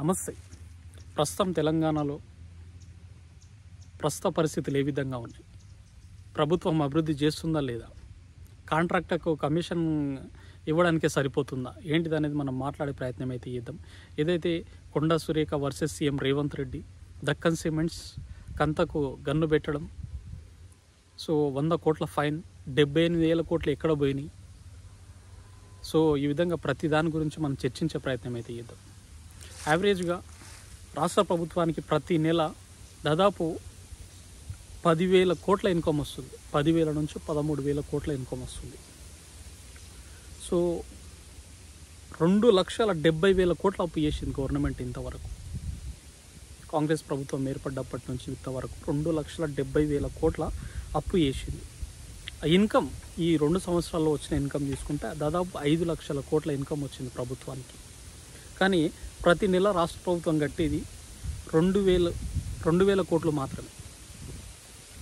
నమస్తే. ప్రస్తుతం తెలంగాణలో ప్రస్తుత పరిస్థితులు ఏ విధంగా ఉన్నాయి? ప్రభుత్వం అభివృద్ధి చేస్తుందా లేదా? కాంట్రాక్టర్కు కమిషన్ ఇవ్వడానికే సరిపోతుందా? ఏంటిది అనేది మనం మాట్లాడే ప్రయత్నం అయితే చేద్దాం. ఏదైతే Konda Surekha versus CM Revanth Reddy, Deccan Cements కంతకు గన్ను పెట్టడం, సో 100 కోట్ల ఫైన్, 78,000 కోట్లు ఎక్కడ పోయినాయి? సో ఈ విధంగా ప్రతి దాని గురించి మనం చర్చించే ప్రయత్నం అయితే చేద్దాం. యావరేజ్గా రాష్ట్ర ప్రభుత్వానికి ప్రతి నెల దాదాపు 10,000 కోట్ల ఇన్కమ్ వస్తుంది. 10,000 నుంచి 13,000 కోట్ల ఇన్కమ్ వస్తుంది. సో 2,70,000 కోట్ల అప్పు చేసింది గవర్నమెంట్ ఇంతవరకు. కాంగ్రెస్ ప్రభుత్వం ఏర్పడ్డప్పటి నుంచి ఇంతవరకు 2,70,000 కోట్ల అప్పు చేసింది. ఇన్కమ్ ఈ 2 సంవత్సరాల్లో వచ్చిన ఇన్కమ్ తీసుకుంటే దాదాపు 5 లక్షల కోట్ల ఇన్కమ్ వచ్చింది ప్రభుత్వానికి. కానీ ప్రతి నెల రాష్ట్ర ప్రభుత్వం కట్టేది 2,000 కోట్లు మాత్రమే.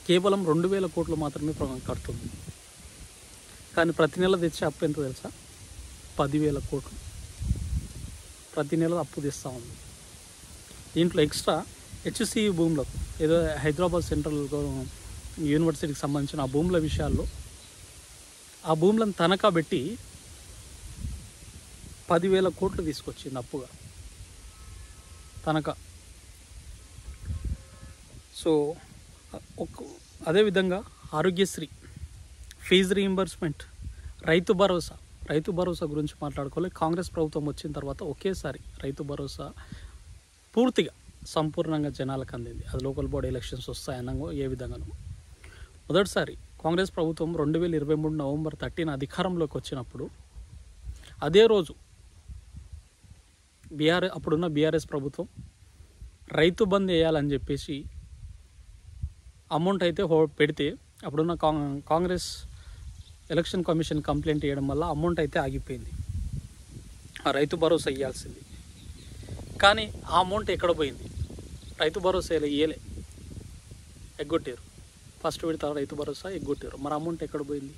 కేవలం 2,000 కోట్లు మాత్రమే కడుతుంది. కానీ ప్రతి నెల తెచ్చే అప్పు ఎంత తెలుసా? 10,000 కోట్లు ప్రతి నెల అప్పు తెస్తూ ఉంది. దీంట్లో ఎక్స్ట్రా హెచ్సిఈ భూములకు, ఏదో హైదరాబాద్ సెంట్రల్ యూనివర్సిటీకి సంబంధించిన ఆ భూముల విషయాల్లో ఆ భూములను తనఖా పెట్టి 10,000 కోట్లు తీసుకొచ్చింది అప్పుగా తనఖా. సో అదేవిధంగా ఆరోగ్యశ్రీ, ఫీజు రీయింబర్స్మెంట్, రైతు భరోసా గురించి మాట్లాడుకోవాలి. కాంగ్రెస్ ప్రభుత్వం వచ్చిన తర్వాత ఒకేసారి రైతు భరోసా పూర్తిగా సంపూర్ణంగా జనాలకు అందింది. అది లోకల్ బాడీ ఎలక్షన్స్ వస్తాయన్నగో ఏ విధంగానో. మొదటిసారి కాంగ్రెస్ ప్రభుత్వం 2023 నవంబర్ 13 అధికారంలోకి వచ్చినప్పుడు అదే రోజు అప్పుడున్న బీఆర్ఎస్ ప్రభుత్వం రైతు బంద్ వేయాలని చెప్పేసి అమౌంట్ అయితే పెడితే, అప్పుడున్న కాంగ్రెస్ ఎలక్షన్ కమిషన్ కంప్లైంట్ చేయడం వల్ల అమౌంట్ అయితే ఆగిపోయింది. ఆ రైతు భరోసా ఇవ్వాల్సింది. కానీ ఆ అమౌంట్ ఎక్కడ పోయింది? రైతు భరోసా ఇవ్వలే, ఎగ్గొట్టారు. ఫస్ట్ విడత రైతు భరోసా ఎగ్గొట్టారు. మరి అమౌంట్ ఎక్కడ పోయింది?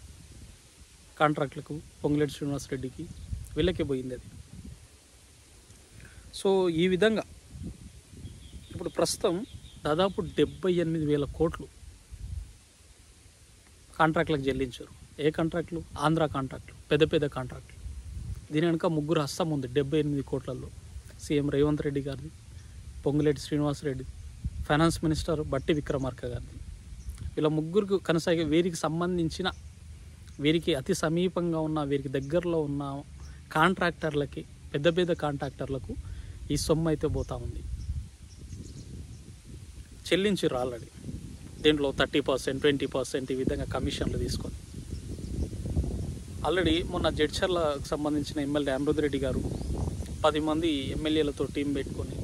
కాంట్రాక్టులకు, పొంగులేటి శ్రీనివాసరెడ్డికి, వీళ్ళకే పోయింది అది. సో ఈ విధంగా ఇప్పుడు ప్రస్తుతం దాదాపు 78,000 కోట్లు కాంట్రాక్టులకు చెల్లించారు. ఏ కాంట్రాక్టులు? ఆంధ్ర కాంట్రాక్టులు, పెద్ద కాంట్రాక్టులు. దీని వెనుక ముగ్గురు హస్తం ఉంది. 78 కోట్లలో సీఎం రేవంత్ రెడ్డి గారిది, పొంగులేటి శ్రీనివాసరెడ్డి, ఫైనాన్స్ మినిస్టర్ బట్టి విక్రమార్క గారిది. ఇలా ముగ్గురికి కొనసాగే వీరికి అతి సమీపంగా ఉన్న, వీరికి దగ్గరలో ఉన్న కాంట్రాక్టర్లకి, పెద్ద కాంట్రాక్టర్లకు ఈ సొమ్ము అయితే పోతూ ఉంది. చెల్లించారు ఆల్రెడీ. దీంట్లో 30%, 20% ఈ విధంగా కమిషన్లు తీసుకొని ఆల్రెడీ మొన్న జడ్చర్లకు సంబంధించిన ఎమ్మెల్యే అమృత్ రెడ్డి గారు 10 మంది ఎమ్మెల్యేలతో టీం పెట్టుకొని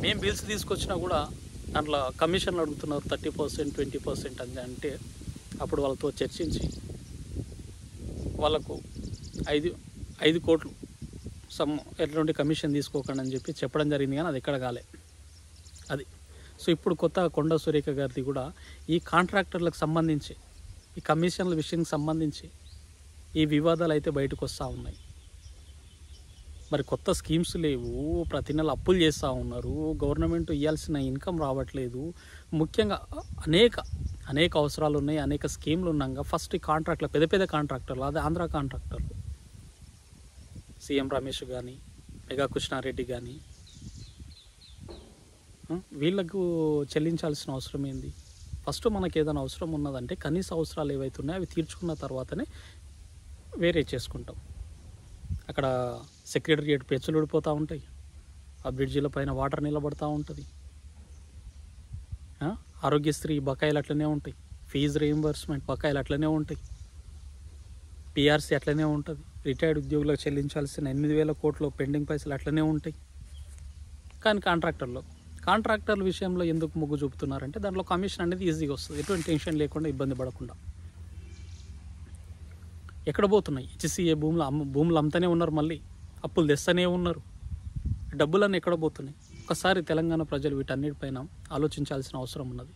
మేము బిల్స్ తీసుకొచ్చినా కూడా దాంట్లో కమిషన్లు అడుగుతున్నారు 30%, 20% అని అంటే, అప్పుడు వాళ్ళతో చర్చించి వాళ్ళకు 5 కోట్లు ఎటువంటి కమిషన్ తీసుకోకండి అని చెప్పి చెప్పడం జరిగింది. కానీ అది ఎక్కడ కాలే అది. సో ఇప్పుడు కొత్త కొండా సురేఖ గారిది కూడా ఈ కాంట్రాక్టర్లకు సంబంధించి, ఈ కమిషన్ల విషయానికి సంబంధించి ఈ వివాదాలు అయితే బయటకు వస్తూ ఉన్నాయి. మరి కొత్త స్కీమ్స్ లేవు, ప్రతి నెల అప్పులు చేస్తూ ఉన్నారు, గవర్నమెంట్ ఇవ్వాల్సిన ఇన్కమ్ రావట్లేదు. ముఖ్యంగా అనేక అవసరాలు ఉన్నాయి, అనేక స్కీమ్లు ఉన్నాక ఫస్ట్ ఈ కాంట్రాక్టులు, పెద్ద కాంట్రాక్టర్లు, అదే ఆంధ్ర కాంట్రాక్టర్లు, సీఎం రమేష్ కానీ, మెగా కృష్ణారెడ్డి కానీ, వీళ్ళకు చెల్లించాల్సిన అవసరం ఏంది? ఫస్ట్ మనకు ఏదైనా అవసరం ఉన్నదంటే కనీస అవసరాలు ఏవైతే ఉన్నాయో అవి తీర్చుకున్న తర్వాతనే వేరే చేసుకుంటాం. అక్కడ సెక్రటరియట్ పెచ్చులు ఊడిపోతూ ఉంటాయి, ఆ బ్రిడ్జిల పైన వాటర్ నిలబడుతూ ఉంటుంది, ఆరోగ్యశ్రీ బకాయిలు అట్లనే ఉంటాయి, ఫీజు రీయింబర్స్మెంట్ బకాయిలు అట్లనే ఉంటాయి, పిఆర్సీ అట్లనే ఉంటుంది, రిటైర్డ్ ఉద్యోగులకు చెల్లించాల్సిన 8,000 కోట్లు పెండింగ్ పైసలు అట్లనే ఉంటాయి. కానీ కాంట్రాక్టర్ల విషయంలో ఎందుకు మొగ్గు చూపుతున్నారంటే దాంట్లో కమిషన్ అనేది ఈజీగా వస్తుంది, ఎటువంటి టెన్షన్ లేకుండా, ఇబ్బంది పడకుండా. ఎక్కడ పోతున్నాయి? హెచ్సిఏ భూములు అమ్ముతూనే ఉన్నారు, మళ్ళీ అప్పులు తెస్తూనే ఉన్నారు. డబ్బులన్నీ ఎక్కడ పోతున్నాయి? ఒకసారి తెలంగాణ ప్రజలు వీటన్నిటిపైన ఆలోచించాల్సిన అవసరం ఉన్నది.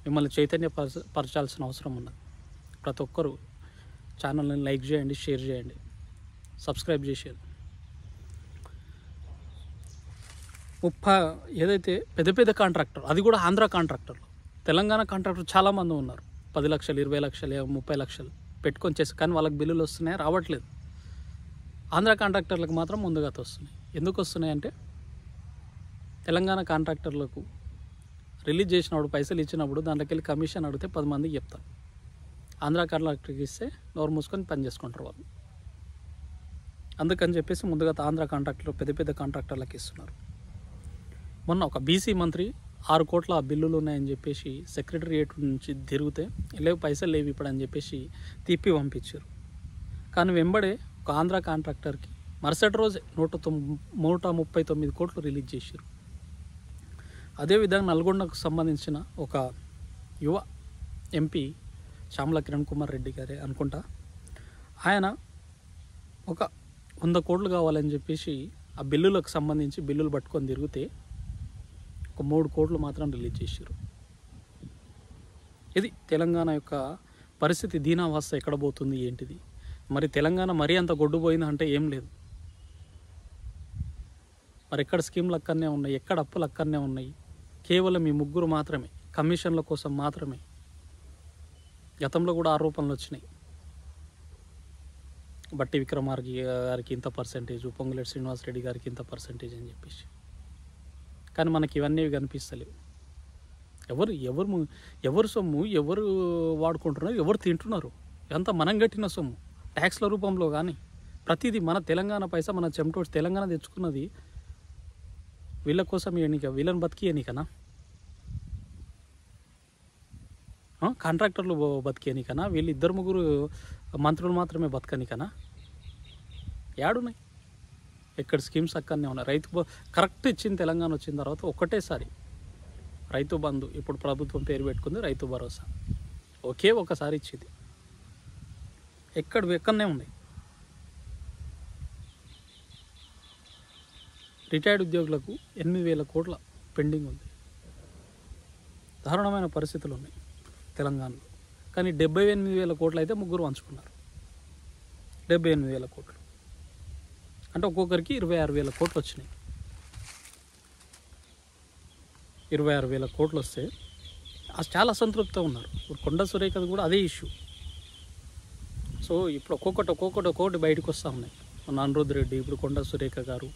మిమ్మల్ని చైతన్యపరచాల్సిన అవసరం ఉన్నది. ప్రతి ఒక్కరూ ఛానల్ని లైక్ చేయండి, షేర్ చేయండి, సబ్స్క్రైబ్ చేసేది. ఏదైతే పెద్ద పెద్ద కాంట్రాక్టర్, అది కూడా ఆంధ్ర కాంట్రాక్టర్లు, తెలంగాణ కాంట్రాక్టర్ చాలామంది ఉన్నారు. 10 లక్షలు, 20 లక్షలు, 30 లక్షలు పెట్టుకొని చేసి, కానీ వాళ్ళకి బిల్లులు వస్తున్నాయి, రావట్లేదు. ఆంధ్ర కాంట్రాక్టర్లకు మాత్రం ముందుగా వస్తున్నాయి. ఎందుకు వస్తున్నాయి అంటే తెలంగాణ కాంట్రాక్టర్లకు రిలీజ్ చేసినప్పుడు పైసలు ఇచ్చినప్పుడు దాంట్లోకి వెళ్ళి కమిషన్ అడిగితే 10 మందికి చెప్తారు. ఆంధ్ర కాంట్రాక్టర్కి ఇస్తే నోరు మూసుకొని పని చేసుకుంటారు వాళ్ళు. అందుకని చెప్పేసి ముందుగా ఆంధ్ర కాంట్రాక్టర్ పెద్ద పెద్ద కాంట్రాక్టర్లకు ఇస్తున్నారు. మొన్న ఒక బీసీ మంత్రి 6 కోట్ల బిల్లులు ఉన్నాయని చెప్పేసి సెక్రటరియేట్ నుంచి తిరిగితే లేవు, పైసలు లేవు ఇప్పుడు అని చెప్పేసి తిప్పి పంపించారు. కానీ వెంబడే ఒక ఆంధ్ర కాంట్రాక్టర్కి మరుసటి రోజే 139 కోట్లు రిలీజ్ చేశారు. అదేవిధంగా నల్గొండకు సంబంధించిన ఒక యువ ఎంపీ శ్యామల కిరణ్ కుమార్ రెడ్డి గారే అనుకుంటా, ఆయన ఒక 100 కోట్లు కావాలని చెప్పేసి ఆ బిల్లులకు సంబంధించి బిల్లులు పట్టుకొని తిరిగితే ఒక 3 కోట్లు మాత్రం రిలీజ్ చేశారు. ఇది తెలంగాణ యొక్క పరిస్థితి. దీనావస్థ ఎక్కడ పోతుంది ఏంటిది? మరి తెలంగాణ మరీ అంత గొడ్డుపోయిందంటే ఏం లేదు. మరి ఎక్కడ స్కీమ్లు అక్కడనే ఉన్నాయి, ఎక్కడ అప్పులు అక్కడనే ఉన్నాయి. కేవలం ఈ ముగ్గురు మాత్రమే, కమిషన్ల కోసం మాత్రమే. గతంలో కూడా ఆరోపణలు వచ్చినాయి, బట్టి విక్రమార్క గారికి ఇంత పర్సెంటేజ్, పొంగులేటి శ్రీనివాసరెడ్డి గారికి ఇంత పర్సెంటేజ్ అని చెప్పేసి. కానీ మనకి ఇవన్నీ కనిపిస్తలేవు. ఎవరు సొమ్ము ఎవరు వాడుకుంటున్నారు, ఎవరు తింటున్నారు, ఇదంతా మనం కట్టిన సొమ్ము ట్యాక్స్ల రూపంలో. కానీ ప్రతిదీ మన తెలంగాణ పైసా, మన చెమటోడ్చి తెలంగాణ తెచ్చుకున్నది వీళ్ళ కోసం ఎన్నిక, వీళ్ళని బతికి ఎన్నికనా? కాంట్రాక్టర్లు బతికి ఎన్నికనా? వీళ్ళు 2-3 మంత్రులు మాత్రమే బతకనికనా? ఏడున్నాయి? ఎక్కడ స్కీమ్స్ అక్కడనే ఉన్నాయి. రైతు కరెక్ట్ ఇచ్చింది తెలంగాణ వచ్చిన తర్వాత ఒకటేసారి రైతు బంధు, ఇప్పుడు ప్రభుత్వం పేరు పెట్టుకుంది రైతు భరోసా, ఒకే ఒకసారి ఇచ్చింది. ఎక్కడనే ఉన్నాయి. రిటైర్డ్ ఉద్యోగులకు 8,000 కోట్ల పెండింగ్ ఉంది. దారుణమైన పరిస్థితులు ఉన్నాయి తెలంగాణలో. కానీ 78,000 కోట్లు అయితే ముగ్గురు పంచుకున్నారు. 78,000 కోట్లు అంటే ఒక్కొక్కరికి 26,000 కోట్లు వచ్చినాయి. 26,000 కోట్లు వస్తే చాలా అసంతృప్తితో ఉన్నారు. ఇప్పుడు కొండ సురేఖది కూడా అదే ఇష్యూ. సో ఇప్పుడు ఒక్కొక్కటి బయటకు వస్తూ ఉన్నాయి. మన అనిరుద్ధ్ రెడ్డి, ఇప్పుడు కొండ సురేఖ గారు,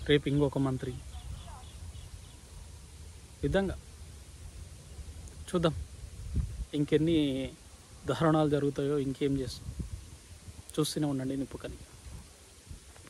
రేపు ఇంకొక మంత్రి. విధంగా చూద్దాం ఇంకెన్ని దారుణాలు జరుగుతాయో, ఇంకేం చేస్తాం. చూస్తూనే ఉండండి నిప్పుకని.